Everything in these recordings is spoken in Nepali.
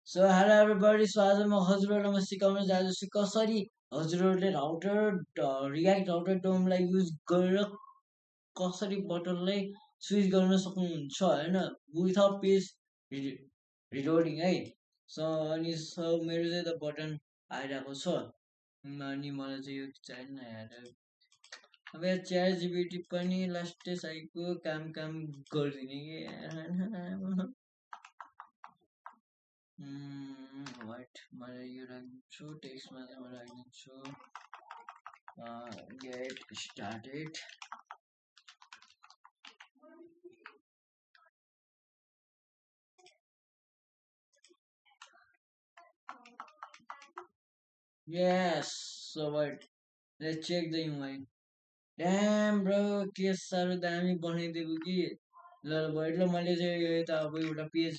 So hello everybody. So आज म हजुरहरूलाई सिकाउन जाँदैछु कसरी हजुरहरूले रियाक्ट राउटर डोमलाई युज गरेर कसरी बटनलाई स्विच गर्न सक्नुहुन्छ होइन विथआउट पेज रिलोडिङ है। सो मेरो चाहिँ त बटन आइरहेको छ अनि मलाई चाहिँ यो चाहिएन यार। अब यहाँ च्याट जिपिटी पनि लास्टै साइको काम गरिदिने कि वाट मलाई यो राखिदिन्छु टेक्स्टमा चाहिँ म राखिदिन्छु get started. Yes, so what? Let's check the UI. Damn bro, के साह्रो दामी बनाइदिएको कि ल ल मैले चाहिँ यो त अब एउटा पेज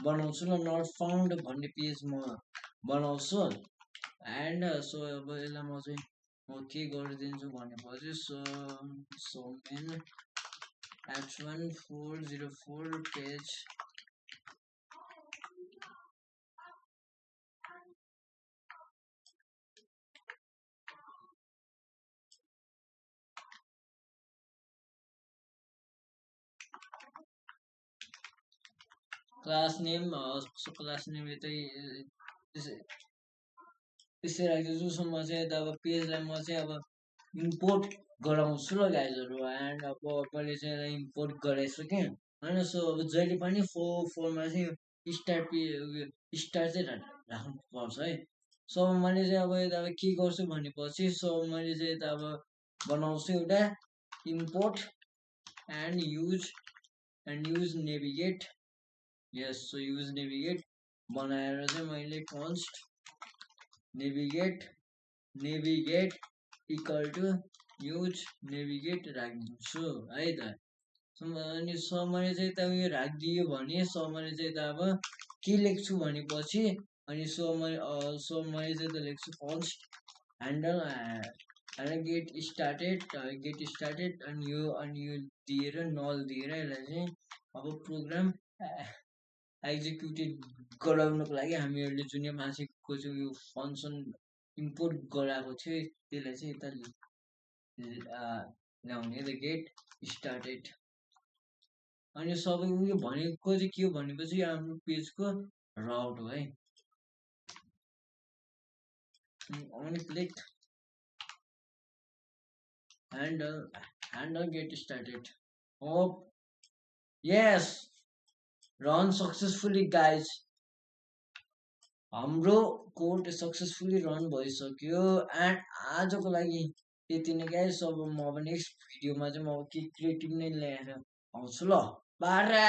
बनाउँछु ल नट फाउन्ड भन्ने पेज म बनाउँछु एन्ड सो अब यसलाई म चाहिँ म के गरिदिन्छु भनेपछि so main H1404 page class name यतै त्यसै राखिदिन्छु। सो म चाहिँ अब पेजलाई म चाहिँ अब इम्पोर्ट गराउँछु ल गाइजहरू एन्ड अब मैले चाहिँ यसलाई इम्पोर्ट गराइसकेँ होइन। सो अब जहिले पनि फोरमा चाहिँ स्टार चाहिँ राख्नुपर्छ है। सो मैले चाहिँ अब यता अब के गर्छु भनेपछि सो मैले चाहिँ यता अब बनाउँछु एउटा import and use navigate. Yes so use navigate बनाएर चाहिँ मैले const navigate equal to use navigate राखिदिन्छु है त। अनि मैले चाहिँ त उयो राखिदियो भने मैले चाहिँ त अब के लेख्छु भनेपछि अनि मैले चाहिँ त लेख्छु कन्स्ट ह्यान्डल गेट स्टार्टेड अनि यो दिएर नल दिएर यसलाई चाहिँ अब प्रोग्राम एक्जिक्युटेड गराउनको लागि हामीहरूले जुन यो माथिको चाहिँ यो फङ्सन इम्पोर्ट गराएको थियो त्यसलाई चाहिँ यता ल्याउने द गेट स्टार्टेड। अनि सबै उयो भनेको चाहिँ के हो भनेपछि यो हाम्रो पेजको राउट हो है। अनि click handle get started. Hope यस रन सक्सेसफुली गाइज, हाम्रो कोड सक्सेसफुली रन भइसक्यो एन्ड आजको लागि यति नै गाइज। अब म अब नेक्स्ट भिडियोमा चाहिँ म के क्रिएटिभ नै ल्याएर आउँछु ल। बारा